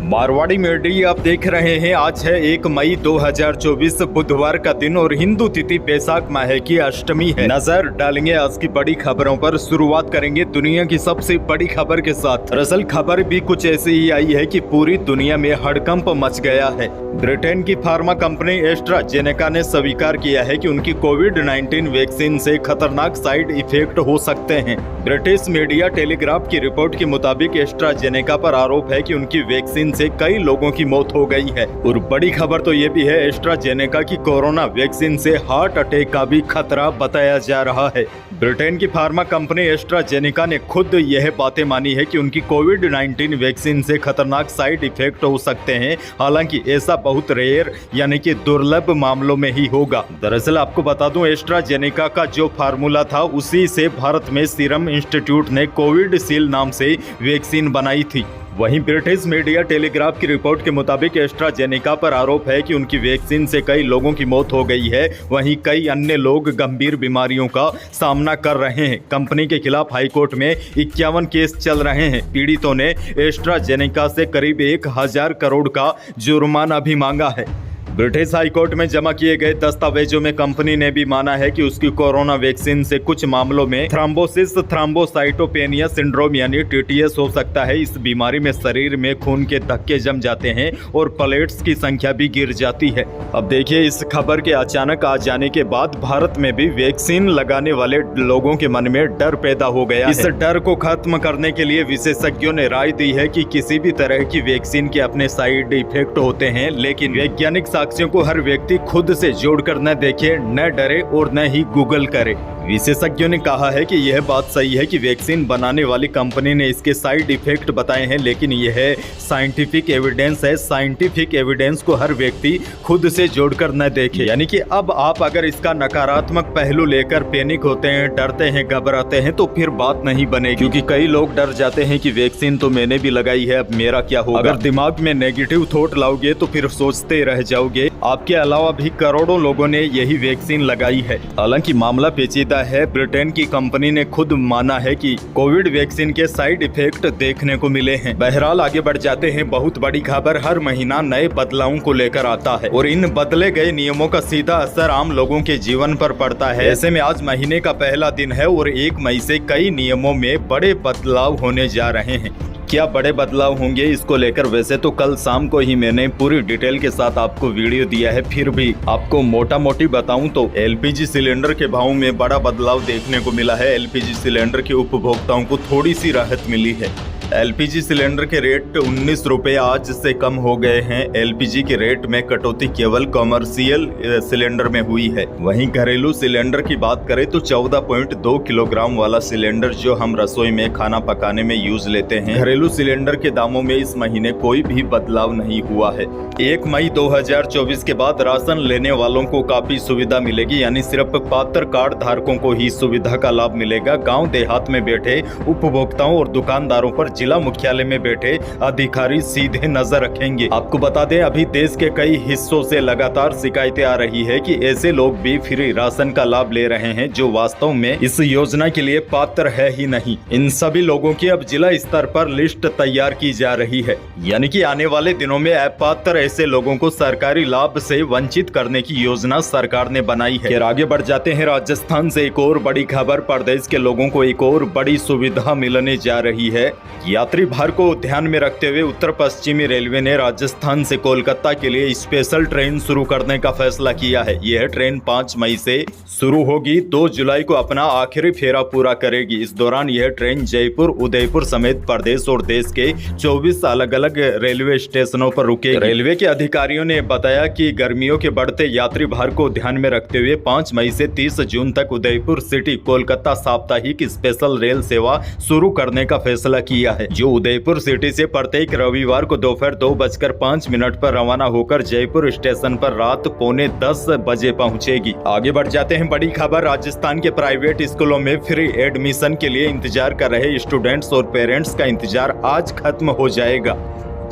Marwari media आप देख रहे हैं। आज है 1 मई 2024 बुधवार का दिन और हिंदू तिथि बैसाख माह की अष्टमी है। नजर डालेंगे आज की बड़ी खबरों पर। शुरुआत करेंगे दुनिया की सबसे बड़ी खबर के साथ। दरअसल खबर भी कुछ ऐसी ही आई है कि पूरी दुनिया में हड़कंप मच गया है। ब्रिटेन की फार्मा कंपनी एस्ट्राजेनेका ने स्वीकार किया है कि उनकी कोविड-19 वैक्सीन से खतरनाक साइड इफेक्ट हो सकते हैं। ब्रिटिश मीडिया टेलीग्राफ की रिपोर्ट के मुताबिक एस्ट्राजेनेका पर आरोप है कि उनकी वैक्सीन से कई लोगों की मौत हो गई है। और बड़ी खबर तो ये भी है, एस्ट्राजेनेका की कोरोना वैक्सीन से हार्ट अटैक का भी खतरा बताया जा रहा है। ब्रिटेन की फार्मा कंपनी एस्ट्राजेनेका ने खुद यह बातें मानी है कि उनकी कोविड-19 वैक्सीन से खतरनाक साइड इफेक्ट हो सकते हैं। हालांकि ऐसा बहुत रेयर यानी कि दुर्लभ मामलों में ही होगा। दरअसल आपको बता दूं, एस्ट्राजेनेका का जो फार्मूला था उसी से भारत में सीरम इंस्टीट्यूट ने कोविडशील्ड नाम से वैक्सीन बनाई थी। वहीं ब्रिटिश मीडिया टेलीग्राफ की रिपोर्ट के मुताबिक एस्ट्राजेनेका पर आरोप है कि उनकी वैक्सीन से कई लोगों की मौत हो गई है। वहीं कई अन्य लोग गंभीर बीमारियों का सामना कर रहे हैं। कंपनी के खिलाफ हाईकोर्ट में 51 केस चल रहे हैं। पीड़ितों ने एस्ट्राजेनेका से करीब 1000 करोड़ का जुर्माना भी मांगा है। ब्रिटिश हाईकोर्ट में जमा किए गए दस्तावेजों में कंपनी ने भी माना है कि उसकी कोरोना वैक्सीन से कुछ मामलों में थ्रोम्बोसिस थ्रोम्बोसाइटोपेनिया सिंड्रोम यानी टीटीएस हो सकता है। इस बीमारी में शरीर में खून के धक्के जम जाते हैं और प्लेट्स की संख्या भी गिर जाती है। अब देखिए, इस खबर के अचानक आ जाने के बाद भारत में भी वैक्सीन लगाने वाले लोगों के मन में डर पैदा हो गया है। इस डर को खत्म करने के लिए विशेषज्ञों ने राय दी है कि किसी भी तरह की वैक्सीन के अपने साइड इफेक्ट होते हैं, लेकिन वैज्ञानिक साक्ष्यों को हर व्यक्ति खुद से जोड़कर न देखे, न डरे और न ही गूगल करे। विशेषज्ञों ने कहा है कि यह बात सही है कि वैक्सीन बनाने वाली कंपनी ने इसके साइड इफेक्ट बताए हैं, लेकिन यह साइंटिफिक एविडेंस है। साइंटिफिक एविडेंस को हर व्यक्ति खुद से जोड़कर न देखे। यानी कि अब आप अगर इसका नकारात्मक पहलू लेकर पैनिक होते हैं, डरते हैं, घबराते हैं, तो फिर बात नहीं बनेगी। क्योंकि कई लोग डर जाते हैं कि वैक्सीन तो मैंने भी लगाई है, अब मेरा क्या होगा। अगर दिमाग में नेगेटिव थॉट लाओगे तो फिर सोचते रह जाओगे। आपके अलावा भी करोड़ों लोगों ने यही वैक्सीन लगाई है। हालांकि मामला पेचीदा है। ब्रिटेन की कंपनी ने खुद माना है कि कोविड वैक्सीन के साइड इफेक्ट देखने को मिले हैं। बहरहाल आगे बढ़ जाते हैं। बहुत बड़ी खबर हर महीना नए बदलावों को लेकर आता है और इन बदले गए नियमों का सीधा असर आम लोगों के जीवन पर पड़ता है। ऐसे में आज महीने का पहला दिन है और 1 मई से कई नियमों में बड़े बदलाव होने जा रहे हैं। क्या बड़े बदलाव होंगे, इसको लेकर वैसे तो कल शाम को ही मैंने पूरी डिटेल के साथ आपको वीडियो दिया है, फिर भी आपको मोटा मोटी बताऊं तो एलपीजी सिलेंडर के भाव में बड़ा बदलाव देखने को मिला है। एलपीजी सिलेंडर के उपभोक्ताओं को थोड़ी सी राहत मिली है। एलपीजी सिलेंडर के रेट 19 रुपए आज से कम हो गए हैं। एलपीजी के रेट में कटौती केवल कॉमर्शियल सिलेंडर में हुई है। वहीं घरेलू सिलेंडर की बात करें तो 14.2 किलोग्राम वाला सिलेंडर जो हम रसोई में खाना पकाने में यूज लेते हैं, घरेलू सिलेंडर के दामों में इस महीने कोई भी बदलाव नहीं हुआ है। 1 मई 2024 के बाद राशन लेने वालों को काफी सुविधा मिलेगी, यानी सिर्फ पात्र कार्ड धारकों को ही सुविधा का लाभ मिलेगा। गाँव देहात में बैठे उपभोक्ताओं और दुकानदारों पर जिला मुख्यालय में बैठे अधिकारी सीधे नजर रखेंगे। आपको बता दें, अभी देश के कई हिस्सों से लगातार शिकायतें आ रही है कि ऐसे लोग भी फ्री राशन का लाभ ले रहे हैं जो वास्तव में इस योजना के लिए पात्र है ही नहीं। इन सभी लोगों की अब जिला स्तर पर लिस्ट तैयार की जा रही है, यानी कि आने वाले दिनों में अपात्र ऐसे लोगों को सरकारी लाभ से वंचित करने की योजना सरकार ने बनाई है। आगे बढ़ जाते हैं। राजस्थान से एक और बड़ी खबर। प्रदेश के लोगों को एक और बड़ी सुविधा मिलने जा रही है। यात्री भार को ध्यान में रखते हुए उत्तर पश्चिमी रेलवे ने राजस्थान से कोलकाता के लिए स्पेशल ट्रेन शुरू करने का फैसला किया है। यह ट्रेन 5 मई से शुरू होगी, 2 जुलाई को अपना आखिरी फेरा पूरा करेगी। इस दौरान यह ट्रेन जयपुर, उदयपुर समेत प्रदेश और देश के 24 अलग अलग रेलवे स्टेशनों पर रुकेगी। रेलवे के अधिकारियों ने बताया कि गर्मियों के बढ़ते यात्री भार को ध्यान में रखते हुए 5 मई से 30 जून तक उदयपुर सिटी कोलकाता साप्ताहिक स्पेशल रेल सेवा शुरू करने का फैसला किया है, जो उदयपुर सिटी से प्रत्येक रविवार को दोपहर 2:05 पर रवाना होकर जयपुर स्टेशन पर रात 9:45 बजे पहुंचेगी। आगे बढ़ जाते हैं। बड़ी खबर, राजस्थान के प्राइवेट स्कूलों में फ्री एडमिशन के लिए इंतजार कर रहे स्टूडेंट्स और पेरेंट्स का इंतजार आज खत्म हो जाएगा।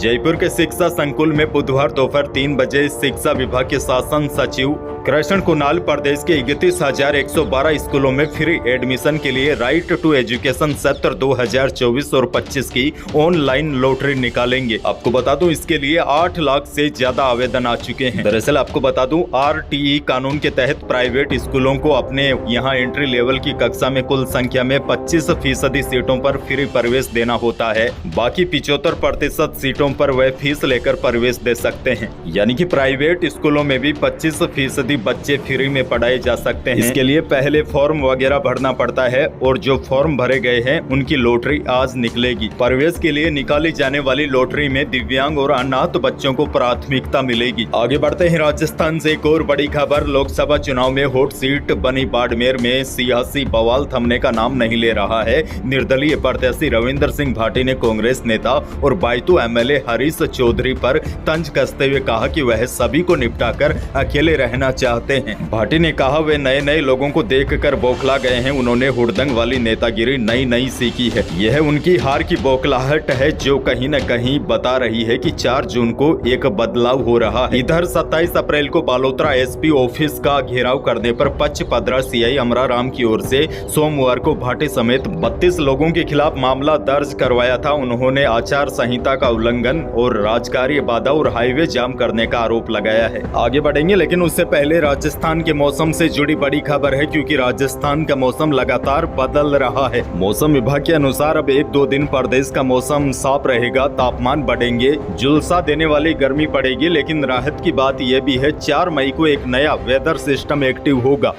जयपुर के शिक्षा संकुल में बुधवार दोपहर 3 बजे शिक्षा विभाग के शासन सचिव कृष्ण कुणाल प्रदेश के 31,112 स्कूलों में फ्री एडमिशन के लिए राइट टू एजुकेशन सत्र 2024 और 25 की ऑनलाइन लॉटरी निकालेंगे। आपको बता दूं इसके लिए 8 लाख से ज्यादा आवेदन आ चुके हैं। दरअसल आपको बता दूं RTE कानून के तहत प्राइवेट स्कूलों को अपने यहां एंट्री लेवल की कक्षा में कुल संख्या में 25% सीटों पर फ्री प्रवेश देना होता है। बाकी 75% सीटों पर वह फीस लेकर प्रवेश दे सकते हैं। यानी कि प्राइवेट स्कूलों में भी 25% बच्चे फ्री में पढ़ाए जा सकते हैं। इसके लिए पहले फॉर्म वगैरह भरना पड़ता है और जो फॉर्म भरे गए हैं उनकी लॉटरी आज निकलेगी। प्रवेश के लिए निकाली जाने वाली लॉटरी में दिव्यांग और अनाथ बच्चों को प्राथमिकता मिलेगी। आगे बढ़ते हैं राजस्थान से एक और बड़ी खबर। लोकसभा चुनाव में हॉट सीट बनी बाड़मेर में सियासी बवाल थमने का नाम नहीं ले रहा है। निर्दलीय प्रत्याशी रविंद्र सिंह भाटी ने कांग्रेस नेता और बायतू MLA हरीश चौधरी पर तंज कसते हुए कहा कि वह सभी को निपटाकर अकेले रहना चाहते हैं। भाटी ने कहा वे नए लोगों को देखकर बौखला गए हैं। उन्होंने हुड़दंग वाली नेतागिरी नई सीखी है। यह उनकी हार की बौखलाहट है जो कहीं न कहीं बता रही है कि 4 जून को एक बदलाव हो रहा है। इधर 27 अप्रैल को बालोतरा SP ऑफिस का घेराव करने पर पचपदरा CI अमरा राम की ओर से सोमवार को भाटी समेत 32 लोगों के खिलाफ मामला दर्ज करवाया था। उन्होंने आचार संहिता का उल्लंघन और राजकार्य बाधा और हाईवे जाम करने का आरोप लगाया है। आगे बढ़ेंगे लेकिन उससे पहले राजस्थान के मौसम से जुड़ी बड़ी खबर है क्योंकि राजस्थान का मौसम लगातार बदल रहा है। मौसम विभाग के अनुसार अब 1-2 दिन प्रदेश का मौसम साफ रहेगा, तापमान बढ़ेंगे, झुलसा देने वाली गर्मी पड़ेगी। लेकिन राहत की बात यह भी है 4 मई को एक नया वेदर सिस्टम एक्टिव होगा।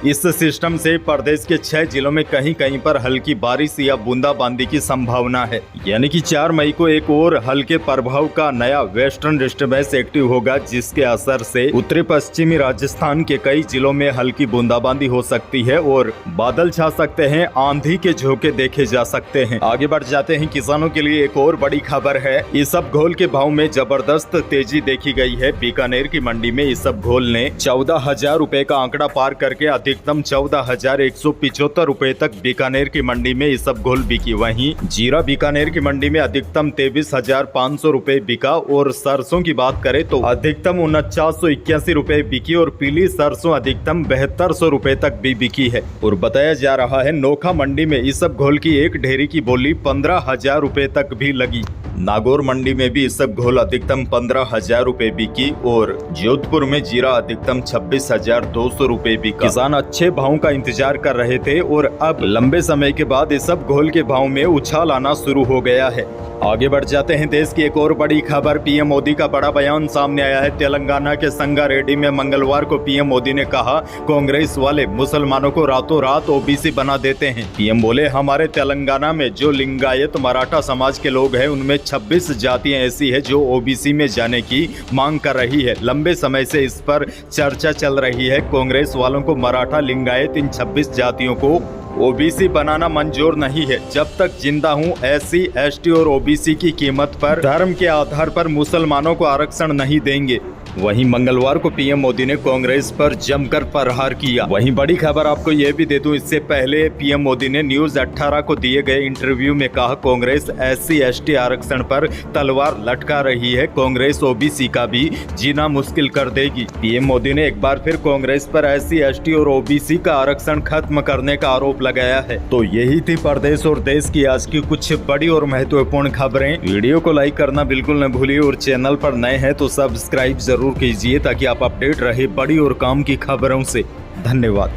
इस सिस्टम से प्रदेश के 6 जिलों में कहीं कहीं पर हल्की बारिश या बूंदाबांदी की संभावना है। यानी कि 4 मई को एक और हल्के प्रभाव का नया वेस्टर्न डिस्टर्बेंस एक्टिव होगा जिसके असर से उत्तरी पश्चिमी राजस्थान के कई जिलों में हल्की बूंदाबांदी हो सकती है और बादल छा सकते हैं, आंधी के झोंके देखे जा सकते हैं। आगे बढ़ जाते हैं। किसानों के लिए एक और बड़ी खबर है। इसबगोल के भाव में जबरदस्त तेजी देखी गई है। बीकानेर की मंडी में इसबगोल ने 14,000 रुपए का आंकड़ा पार करके अधिकतम 14,175 रुपए तक बीकानेर की मंडी में इसबगोल बिकी। वहीं जीरा बीकानेर की मंडी में अधिकतम 23,500 रुपए बिका और सरसों की बात करें तो अधिकतम 4981 रुपए बिकी और पीली सरसों अधिकतम 7200 रुपए तक भी बिकी है। और बताया जा रहा है नोखा मंडी में इसबगोल की एक ढेरी की बोली 15,000 रुपए तक भी लगी। नागौर मंडी में भी इसबगोल अधिकतम 15,000 रुपए बिकी और जोधपुर में जीरा अधिकतम 26,200 रुपए बिका। किसान अच्छे भाव का इंतजार कर रहे थे और अब लंबे समय के बाद इसबगोल के भाव में उछाल आना शुरू हो गया है। आगे बढ़ जाते हैं। देश की एक और बड़ी खबर। PM मोदी का बड़ा बयान सामने आया है। तेलंगाना के संगारेड्डी में मंगलवार को PM मोदी ने कहा कांग्रेस वाले मुसलमानों को रातों रात OBC बना देते हैं। PM बोले हमारे तेलंगाना में जो लिंगायत मराठा समाज के लोग हैं उनमें 26 जातियां ऐसी है जो OBC में जाने की मांग कर रही है। लंबे समय से इस पर चर्चा चल रही है। कांग्रेस वालों को मराठा, लिंगायत इन 26 जातियों को OBC बनाना मंजूर नहीं है। जब तक जिंदा हूं SC, ST और OBC की कीमत पर धर्म के आधार पर मुसलमानों को आरक्षण नहीं देंगे। वहीं मंगलवार को PM मोदी ने कांग्रेस पर जमकर प्रहार किया। वहीं बड़ी खबर आपको यह भी दे दूं, इससे पहले PM मोदी ने न्यूज 18 को दिए गए इंटरव्यू में कहा कांग्रेस SC, ST आरक्षण पर तलवार लटका रही है। कांग्रेस OBC का भी जीना मुश्किल कर देगी। PM मोदी ने एक बार फिर कांग्रेस पर SC, ST और OBC का आरक्षण खत्म करने का आरोप लगाया है। तो यही थी प्रदेश और देश की आज की कुछ बड़ी और महत्वपूर्ण खबरें। वीडियो को लाइक करना बिल्कुल न भूलिए और चैनल पर नए हैं तो सब्सक्राइब जरूर कीजिए ताकि आप अपडेट रहे बड़ी और काम की खबरों से। धन्यवाद।